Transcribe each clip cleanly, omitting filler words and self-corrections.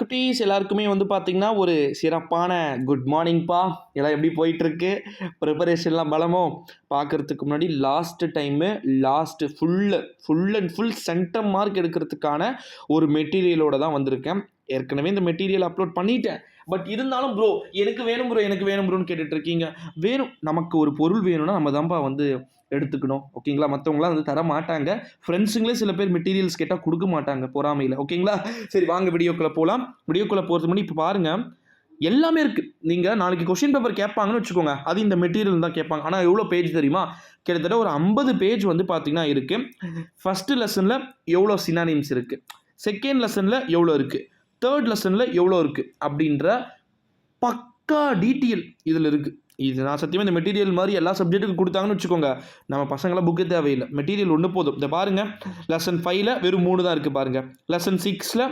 குட்டீஸ் எல்லாருக்குமே வந்து பார்த்தீங்கன்னா, ஒரு சிறப்பான குட் மார்னிங்ப்பா. எல்லாம் எப்படி போயிட்டுருக்கு? ப்ரிப்பரேஷன்லாம் பலமோ? பார்க்கறதுக்கு முன்னாடி full and full centum mark எடுக்கிறதுக்கான ஒரு மெட்டீரியலோட தான் வந்திருக்கேன். ஏற்கனவே இந்த மெட்டீரியல் அப்லோட் பண்ணிட்டேன். பட் இருந்தாலும் ப்ரோ எனக்கு வேணும் ப்ரோன்னு கேட்டுட்டு இருக்கீங்க. நமக்கு ஒரு பொருள் வேணும்னா நம்ம தான்ப்பா வந்து எடுத்துக்கணும். ஓகேங்களா? மற்றவங்களாம் வந்து தர மாட்டாங்க. ஃப்ரெண்ட்ஸுங்களே சில பேர் மெட்டீரியல்ஸ் கேட்டால் கொடுக்க மாட்டாங்க பொறாமையில். ஓகேங்களா? சரி வாங்க வீடியோக்குள்ளே போகலாம். வீடியோக்குள்ளே போகிறதுக்கு முன்னாடி இப்போ பாருங்கள், எல்லாமே இருக்குது. நீங்கள் நாளைக்கு கொஸ்டின் பேப்பர் கேட்பாங்கன்னு வச்சுக்கோங்க, அது இந்த மெட்டீரியல் தான் கேட்பாங்க. ஆனால் எவ்வளோ பேஜ் தெரியுமா? கிட்டத்தட்ட ஒரு 50 பேஜ் வந்து பார்த்தீங்கன்னா இருக்குது. ஃபஸ்ட்டு லெசனில் எவ்வளோ சினானிம்ஸ் இருக்குது, செகண்ட் லெசனில் எவ்வளோ இருக்குது, தேர்ட் லெசனில் எவ்வளோ இருக்குது அப்படின்ற பக்கா டீட்டெயில் இதில் இருக்குது. இது நான் சத்தியமாக இந்த மெட்டீரியல் மாதிரி எல்லா சப்ஜெக்ட்டுக்கும் கொடுத்தாங்கன்னு வச்சுக்கோங்க, நம்ம பசங்களாம் புக்கு தேவையில்லை, மெட்டீரியல் ஒன்று போதும். இதை பாருங்கள், லெசன் 5ல் வெறும் 3 தான் இருக்குது பாருங்கள், லெசன் 6ல்,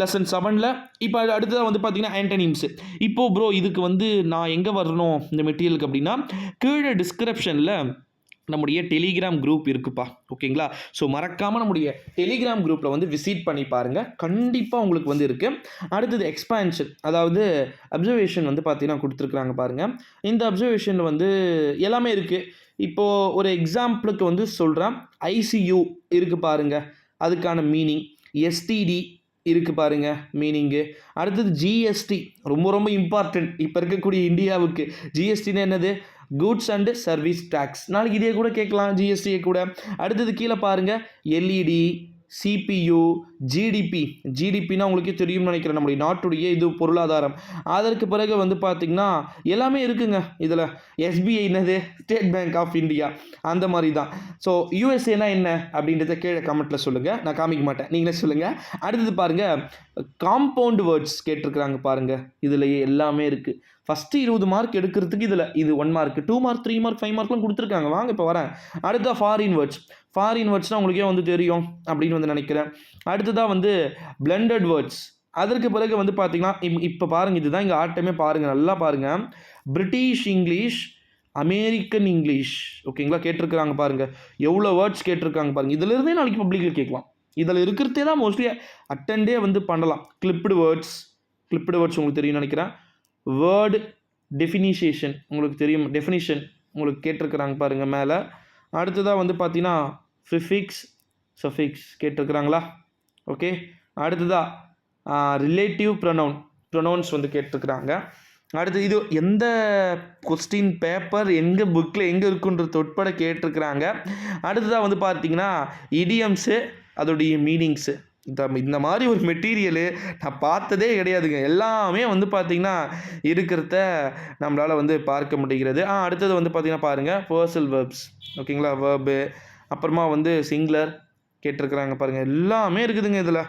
லெசன் 7ல். இப்போ அடுத்ததாக வந்து பார்த்தீங்கன்னா ஆன்டனிம்ஸு. இப்போது ப்ரோ இதுக்கு வந்து நான் எங்கே வரணும் இந்த மெட்டீரியலுக்கு அப்படின்னா, கீழே டிஸ்கிரிப்ஷனில் நம்முடைய டெலிகிராம் குரூப் இருக்குப்பா. ஓகேங்களா? ஸோ மறக்காமல் நம்முடைய டெலிகிராம் குரூப்பில் வந்து விசிட் பண்ணி பாருங்கள், கண்டிப்பாக உங்களுக்கு வந்து இருக்குது. அடுத்தது எக்ஸ்பான்ஷன், அதாவது அப்சர்வேஷன் வந்து பார்த்தீங்கன்னா கொடுத்துருக்குறாங்க பாருங்கள். இந்த அப்சர்வேஷனில் வந்து எல்லாமே இருக்குது. இப்போது ஒரு எக்ஸாம்பிளுக்கு வந்து சொல்கிறேன், ஐசியூ இருக்குது பாருங்கள், அதுக்கான மீனிங். எஸ்டிடி இருக்குது பாருங்கள் மீனிங்கு. அடுத்தது ஜிஎஸ்டி, ரொம்ப இம்பார்ட்டன்ட் இப்போ இருக்கக்கூடிய இந்தியாவுக்கு. ஜிஎஸ்டின்னு என்னது? Goods and service tax. நாளைக்கு இதே கூட கேட்கலாம், ஜிஎஸ்டியை கூட. அடுத்தது கீழே பாருங்கள், எல்இடி, சிபியு, ஜிடிபின்னா உங்களுக்கே தெரியும்னு நினைக்கிறேன், நம்முடைய நாட்டுடைய இது பொருளாதாரம். அதற்கு பிறகு வந்து பார்த்திங்கன்னா எல்லாமே இருக்குங்க இதில். எஸ்பிஐ என்னது? ஸ்டேட் பேங்க் ஆஃப் இந்தியா, அந்த மாதிரி தான். ஸோ யூஎஸ்ஏனா என்ன அப்படின்றத கீழே கமெண்ட்டில் சொல்லுங்கள், நான் காமிக்க மாட்டேன், நீங்களே சொல்லுங்கள். அடுத்தது பாருங்கள், காம்பவுண்ட் வேர்ட்ஸ் கேட்டிருக்கிறாங்க பாருங்கள், இதுலேயே எல்லாமே இருக்குது. ஃபஸ்ட்டு 20 மார்க் எடுக்கிறதுக்கு இதில் இது 1 மார்க், 2 மார்க், 3 மார்க், 5 மார்க்லாம் கொடுத்துருக்காங்க. வாங்க இப்போ வரேன். அடுத்ததாக ஃபாரின் வேர்ட்ஸ்னால் உங்களுக்கே வந்து தெரியும் அப்படின்னு வந்து நினைக்கிறேன். அடுத்ததாக வந்து பிளெண்டட் வேர்ட்ஸ். அதற்கு பிறகு வந்து பார்த்தீங்கன்னா இப்போ பாருங்கள், இதுதான் இங்கே ஆட்டமே பாருங்கள், நல்லா பாருங்கள். British English, American English. ஓகேங்களா? கேட்டிருக்கிறாங்க பாருங்கள், எவ்வளோ வேர்ட்ஸ் கேட்டிருக்காங்க பாருங்கள். இதிலிருந்தே நாளைக்கு பப்ளிக்கில் கேட்கலாம். இதில் இருக்கிறதே தான் மோஸ்ட்லி அட்டெண்டே வந்து பண்ணலாம். கிளிப்டு வேர்ட்ஸ் உங்களுக்கு தெரியும் நினைக்கிறேன். வேர்டு டெஃபினிஷேஷன் உங்களுக்கு தெரியும், டெஃபினிஷன் உங்களுக்கு கேட்டிருக்கிறாங்க பாருங்கள் மேலே. அடுத்ததாக வந்து பார்த்தீங்கன்னா ப்ரிஃபிக்ஸ், சஃபிக்ஸ் கேட்டிருக்கிறாங்களா? ஓகே. அடுத்ததாக ரிலேட்டிவ் ப்ரொனவுன்ஸ் வந்து கேட்டிருக்கிறாங்க. அடுத்து இது எந்த கொஸ்டின் பேப்பர் எங்கே புக்கில் எங்கே இருக்குன்றது உட்பட கேட்டிருக்கிறாங்க. அடுத்ததாக வந்து பார்த்தீங்கன்னா இடியம்ஸு, அதோடைய மீனிங்ஸு. இந்த மாதிரி ஒரு மெட்டீரியலு நான் பார்த்ததே கிடையாதுங்க. எல்லாமே வந்து பார்த்திங்கன்னா இருக்கிறத நம்மளால் வந்து பார்க்க முடிகிறது. அடுத்தது வந்து பார்த்திங்கன்னா பாருங்கள், பர்சனல் வேர்ப்ஸ். ஓகேங்களா? வேர்பு, அப்புறமா வந்து சிங்குலர் கேட்டிருக்கிறாங்க பாருங்கள், எல்லாமே இருக்குதுங்க இதில்.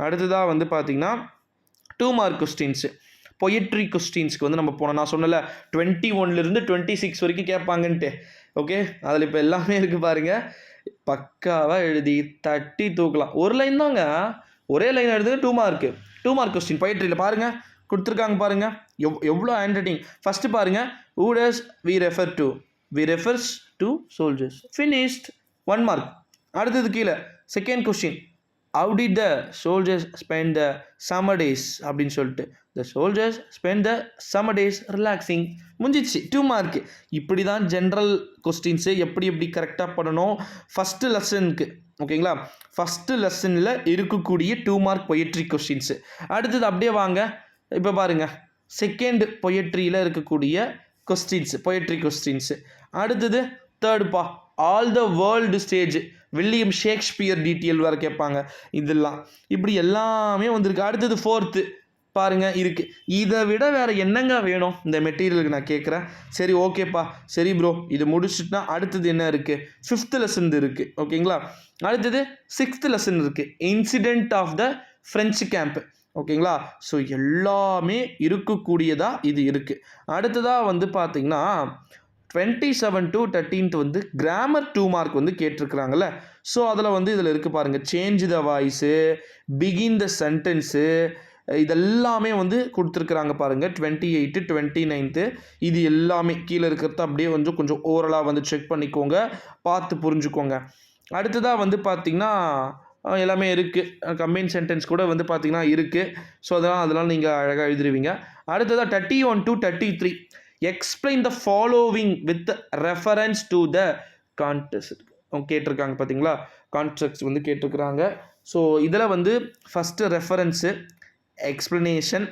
அடுத்ததாக வந்து பார்த்திங்கன்னா 2 மார்க் கொஸ்டின்ஸு, பொயட்ரி கொஸ்டின்ஸ்க்கு வந்து நம்ம போனோம். நான் சொன்னல 21லேருந்து 26 வரைக்கும் கேட்பாங்கன்ட்டு. ஓகே, அதில் இப்போ எல்லாமே இருக்குது பாருங்கள், பக்காவாக எழுதி தட்டி தூக்கலாம். ஒரு லைன் தாங்க, ஒரே லைன் எழுது 2 மார்க் கொஸ்டின் பொயட்ரியில் பாருங்கள் கொடுத்துருக்காங்க பாருங்கள். எவ்வளோ ஹேண்ட் ரைட்டிங். ஃபஸ்ட்டு பாருங்கள், who does we refer to? we refers to soldiers. finished, 1 mark. அடுத்தது கீழே second question, how did the soldiers spend the summer days அப்படின்னு சொல்லிட்டு, the soldiers spend the summer days relaxing. முடிஞ்சிச்சு, 2 mark. இப்படி தான் general questions எப்படி கரெக்டாக பண்ணணும் ஃபஸ்ட்டு லெசனுக்கு. ஓகேங்களா? ஃபஸ்ட்டு லெசனில் இருக்கக்கூடிய 2 மார்க் பொயட்ரி கொஸ்டின்ஸு. அடுத்தது அப்படியே வாங்க, இப்போ பாருங்கள் செகண்ட் பொயட்ரியில் இருக்கக்கூடிய கொஸ்டின்ஸு, பொயட்ரி கொஸ்டின்ஸு. அடுத்தது தேர்டுப்பா, all the world stage, William Shakespeare detail வேறு கேட்பாங்க. இதெல்லாம் இப்படி எல்லாமே வந்திருக்கு. அடுத்தது ஃபோர்த்து பாருங்கள் இருக்குது. இதை விட வேறு என்னங்க வேணும் இந்த மெட்டீரியலுக்கு நான் கேட்குறேன். சரி ஓகேப்பா, சரி ப்ரோ, இது முடிச்சுட்டுனா அடுத்தது என்ன இருக்குது? 5th லெசன் இருக்குது. ஓகேங்களா? அடுத்தது 6th லெசன் இருக்குது, incident of the French camp. ஓகேங்களா? ஸோ எல்லாமே இருக்கக்கூடியதாக இது இருக்குது. அடுத்ததாக வந்து பார்த்திங்கன்னா 27 to 13 வந்து கிராமர் 2 மார்க் வந்து கேட்டிருக்கிறாங்கல்ல. ஸோ அதில் வந்து இதில் இருக்குது பாருங்கள், change the voice, begin the sentence, இதெல்லாமே வந்து கொடுத்துருக்குறாங்க பாருங்கள். 28, 29 இது எல்லாமே கீழே இருக்கிறத அப்படியே கொஞ்சம் ஓரலாக வந்து செக் பண்ணிக்கோங்க, பார்த்து புரிஞ்சுக்கோங்க. அடுத்ததாக வந்து பார்த்திங்கன்னா எல்லாமே இருக்குது. கம்பைன் சென்டென்ஸ் கூட வந்து பார்த்திங்கன்னா இருக்குது. ஸோ அதெல்லாம் நீங்கள் அழகாக எழுதிருவீங்க. அடுத்ததாக 31 to 33 explain the following with reference to the context கேட்டிருக்காங்க பார்த்தீங்களா. கான்டெக்ஸ்ட் வந்து கேட்டிருக்கிறாங்க. ஸோ இதில் வந்து first reference, explanation,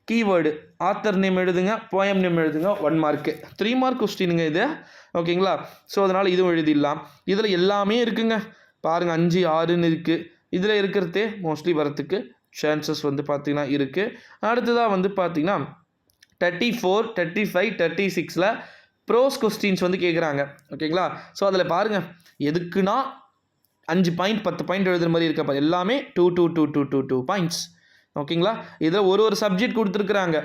keyword, author name எழுதுங்க, போயம் நேம் எழுதுங்க, 1 மார்க்கு. 3 மார்க் கொஸ்டினுங்க இது. ஓகேங்களா. ஸோ அதனால் இதுவும் எழுதிடலாம். இதில் எல்லாமே இருக்குங்க பாருங்கள். 5, 6ன்னு இருக்குது. இதில் இருக்கிறதே மோஸ்ட்லி வரத்துக்கு சான்சஸ் வந்து பார்த்திங்கன்னா இருக்குது. அடுத்ததாக வந்து பார்த்திங்கன்னா 34, 35, 36ல் ப்ரோஸ் கொஸ்டின்ஸ் வந்து கேட்குறாங்க. ஓகேங்களா. ஸோ அதில் பாருங்கள் எதுக்குன்னா 5 பாயிண்ட் 10 பாயிண்ட் எழுதுகிற மாதிரி இருக்கப்பா. எல்லாமே 2 பாயிண்ட்ஸ். ஓகேங்களா. இதில் ஒரு சப்ஜெக்ட் கொடுத்துருக்குறாங்க.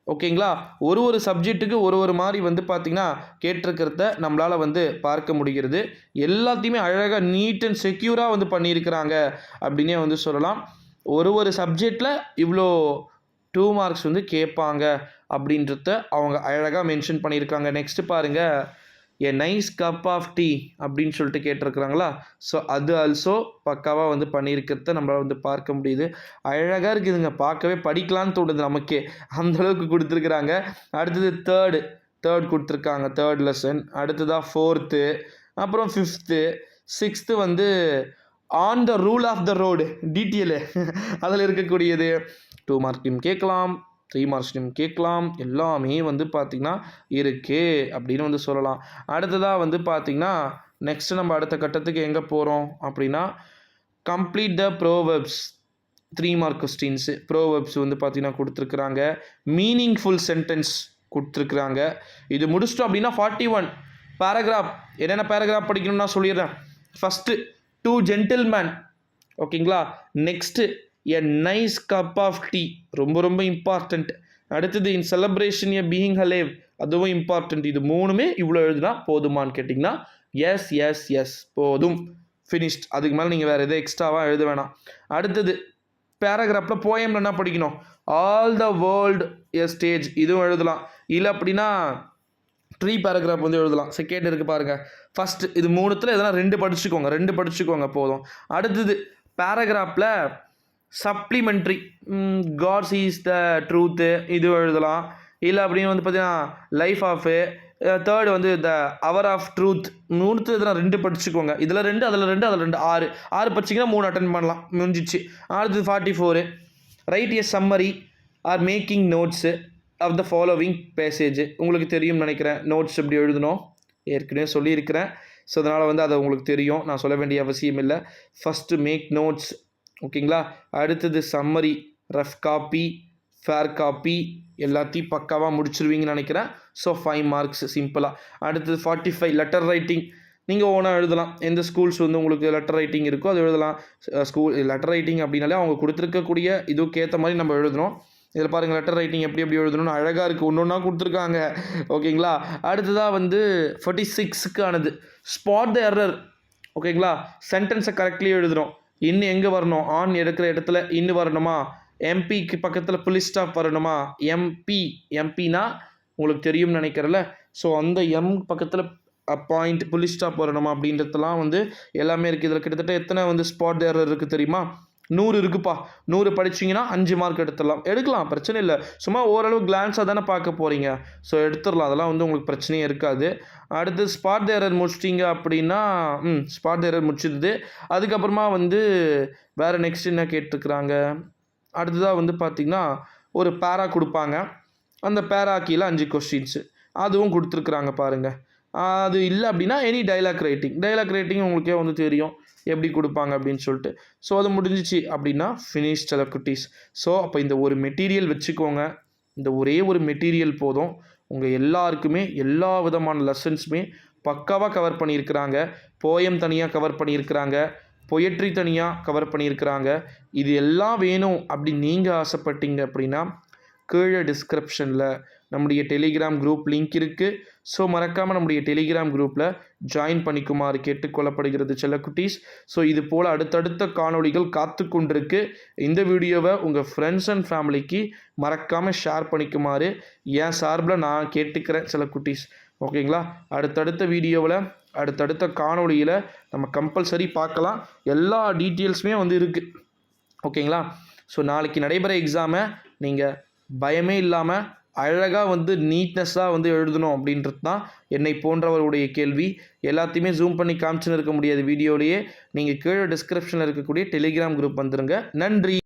ஓகேங்களா. ஒரு சப்ஜெக்ட்டுக்கு ஒரு மாதிரி வந்து பார்த்திங்கன்னா கேட்டிருக்கிறத நம்மளால் வந்து பார்க்க முடிகிறது. எல்லாத்தையுமே அழகாக நீட் அண்ட் செக்யூராக வந்து பண்ணியிருக்கிறாங்க அப்படின்னே வந்து சொல்லலாம். ஒரு சப்ஜெக்டில் இவ்வளோ 2 மார்க்ஸ் வந்து கேட்பாங்க அப்படின்றத அவங்க அழகாக மென்ஷன் பண்ணியிருக்காங்க. நெக்ஸ்ட்டு பாருங்கள், a nice cup of tea அப்படின்னு சொல்லிட்டு கேட்டிருக்கிறாங்களா. ஸோ அது ஆல்சோ பக்காவாக வந்து பண்ணியிருக்கிறத நம்மளால் வந்து பார்க்க முடியுது. அழகாக இருக்குதுங்க, பார்க்கவே படிக்கலான்னு தோணுது நமக்கே, அந்தளவுக்கு கொடுத்துருக்குறாங்க. அடுத்தது தேர்ட் கொடுத்துருக்காங்க, 3rd லெசன். அடுத்ததாக 4th, அப்புறம் 5th, 6th வந்து on the rule of the road detail அதில் இருக்கக்கூடியது. 2 மார்க்கையும் கேட்கலாம், 3 மார்க்ஸ்லையும் கேட்கலாம். எல்லாமே வந்து பார்த்திங்கன்னா இருக்குது அப்படின்னு வந்து சொல்லலாம். அடுத்ததாக வந்து பார்த்திங்கன்னா நெக்ஸ்ட்டு நம்ம அடுத்த கட்டத்துக்கு எங்கே போகிறோம் அப்படின்னா, complete the Proverbs. 3 mark questions. Proverbs வந்து பார்த்திங்கன்னா கொடுத்துருக்குறாங்க. மீனிங்ஃபுல் சென்டென்ஸ் கொடுத்துருக்குறாங்க. இது முடிச்சிட்டோம் அப்படின்னா 41 பேராகிராஃப். என்னென்ன பேராகிராஃப் படிக்கணும்னு நான் சொல்லிடுறேன். First 2 gentleman. ஓகேங்களா. Next a nice cup of tea, ரொம்ப இம்பார்ட்டண்ட். அடுத்தது இன் செலிப்ரேஷன் எ பீயிங் அலேவ், அதுவும் இம்பார்ட்டண்ட். இது 3மே இவ்வளோ எழுதுனா போதுமான்னு கேட்டிங்கன்னா எஸ் போதும், ஃபினிஷ்ட். அதுக்கு மேலே நீங்கள் வேறு எதுவும் எக்ஸ்ட்ராவாக எழுத வேணாம். அடுத்தது பேராகிராஃபில் போயமில் என்ன படிக்கணும், all the world a stage, இதுவும் எழுதலாம். இல்லை அப்படின்னா 3 பேராகிராஃப் வந்து எழுதலாம். செகண்ட் இருக்குது பாருங்கள். ஃபஸ்ட்டு இது 3த்தில் எதனா 2 படிச்சுக்கோங்க போதும். அடுத்தது பேராகிராஃபில் சப்ளிமெண்ட்ரி, காட் சீஸ் த ட்ரூத்து, இது எழுதலாம். இல்லை அப்படின்னு வந்து பார்த்தீங்கன்னா லைஃப் ஆஃபு. தேர்டு வந்து த அவர் ஆஃப் ட்ரூத். 3த்து இதெல்லாம் 2 படிச்சுக்கோங்க. இதில் 2, அதில் 2, 6 படிச்சிங்கன்னா 3 அட்டன் பண்ணலாம், முடிஞ்சிச்சு. அடுத்தது 44 write a summary or making notes of the following passage. உங்களுக்கு தெரியும் நினைக்கிறேன் நோட்ஸ் எப்படி எழுதணும், ஏற்கனவே சொல்லியிருக்கிறேன். ஸோ அதனால் வந்து அதை உங்களுக்கு தெரியும், நான் சொல்ல வேண்டிய அவசியம் இல்லை. First make notes. ஓகேங்களா. அடுத்தது summary, rough copy, fair copy, எல்லாத்தையும் பக்காவாக முடிச்சிருவீங்கன்னு நினைக்கிறேன். ஸோ 5 மார்க்ஸ் சிம்பிளாக. அடுத்தது 45 லெட்டர் ரைட்டிங். நீங்கள் ஓனாக எழுதலாம். எந்த ஸ்கூல்ஸ் வந்து உங்களுக்கு லெட்டர் ரைட்டிங் இருக்கோ அது எழுதலாம். ஸ்கூல் லெட்டர் ரைட்டிங் அப்படின்னாலே அவங்க கொடுத்துருக்கக்கூடிய இதுக்கு ஏற்ற மாதிரி நம்ம எழுதணும். இதில் பாருங்கள் லெட்டர் ரைட்டிங் எப்படி எழுதணும்னு அழகாக இருக்குது, ஒன்றா கொடுத்துருக்காங்க. ஓகேங்களா. அடுத்ததாக வந்து 46க்கு ஆனது ஸ்பாட் த எரர். ஓகேங்களா. சென்டென்ஸை கரெக்ட்லி எழுதுகிறோம். இன்னும் எங்கே வரணும், ஆன் எடுக்கிற இடத்துல இன்னும் வரணுமா, எம்பிக்கு பக்கத்தில் புலி ஸ்டாப் வரணுமா, எம்பினா உங்களுக்கு தெரியும்னு நினைக்கிறல. ஸோ அந்த எம் பக்கத்தில் பாயிண்ட் புலி ஸ்டாப் வரணுமா அப்படின்றதெல்லாம் வந்து எல்லாமே இருக்குது. இதில் கிட்டத்தட்ட எத்தனை வந்து ஸ்பாட் எரர் இருக்குது தெரியுமா, 100 இருக்குப்பா. 100 படிச்சிங்கன்னா 5 மார்க் எடுக்கலாம், பிரச்சனை இல்லை. சும்மா ஓரளவு கிளான்ஸாக தானே பார்க்க போகிறீங்க, ஸோ எடுத்துடலாம். அதெல்லாம் வந்து உங்களுக்கு பிரச்சனையே இருக்காது. அடுத்து ஸ்பாட் எரர் முடிச்சிட்டிங்க அப்படின்னா ஸ்பாட் எரர் முடிச்சிடுது. அதுக்கப்புறமா வந்து வேறு நெக்ஸ்ட் என்ன கேட்டிருக்கிறாங்க, அடுத்ததாக வந்து பார்த்திங்கன்னா ஒரு பேரா கொடுப்பாங்க. அந்த பேரா கீழே 5 கொஸ்டின்ஸு அதுவும் கொடுத்துருக்குறாங்க பாருங்கள். அது இல்லை அப்படின்னா எனி டைலாக் ரைட்டிங் உங்களுக்கே வந்து தெரியும் எப்படி கொடுப்பாங்க அப்படின்னு சொல்லிட்டு. ஸோ அது முடிஞ்சிச்சு அப்படின்னா ஃபினிஷ் செலக்குட்டீஸ். ஸோ அப்போ இந்த ஒரு மெட்டீரியல் வச்சுக்கோங்க, இந்த ஒரே ஒரு மெட்டீரியல் போதும். உங்கள் எல்லாருக்குமே எல்லா விதமான லெசன்ஸுமே பக்காவாக கவர் பண்ணியிருக்கிறாங்க. போயம் தனியாக கவர் பண்ணியிருக்கிறாங்க, பொயட்ரி தனியாக கவர் பண்ணியிருக்கிறாங்க. இது எல்லாம் வேணும் அப்படி நீங்கள் ஆசைப்பட்டீங்க அப்படின்னா கீழே டிஸ்கிரிப்ஷனில் நம்முடைய டெலிகிராம் குரூப் லிங்க் இருக்குது. ஸோ மறக்காமல் நம்முடைய டெலிகிராம் குரூப்பில் ஜாயின் பண்ணிக்குமாறு கேட்டுக்கொள்ளப்படுகிறது செல்லக்குட்டீஸ். ஸோ இது போல் அடுத்தடுத்த காணொளிகள் காத்து கொண்டிருக்கு. இந்த வீடியோவை உங்கள் ஃப்ரெண்ட்ஸ் அண்ட் ஃபேமிலிக்கு மறக்காமல் ஷேர் பண்ணிக்குமாறு என் சார்பில் நான் கேட்டுக்கிறேன் செல்லக்குட்டீஸ். ஓகேங்களா. அடுத்தடுத்த வீடியோவில் அடுத்தடுத்த காணொளியில் நம்ம கம்பல்சரி பார்க்கலாம். எல்லா டீட்டெயில்ஸுமே வந்து இருக்குது. ஓகேங்களா? ஸோ நாளைக்கு நடைபெற எக்ஸாமை நீங்கள் பயமே இல்லாமல் அழகாக வந்து நீட்னஸாக வந்து எழுதணும் அப்படின்றது தான் என்னை போன்றவருடைய கேள்வி. எல்லாத்தையுமே ஜூம் பண்ணி காமிச்சுன்னு இருக்க முடியாது வீடியோலேயே. நீங்கள் கீழே டிஸ்கிரிப்ஷனில் இருக்கக்கூடிய டெலிகிராம் குரூப் வந்துருங்க. நன்றி.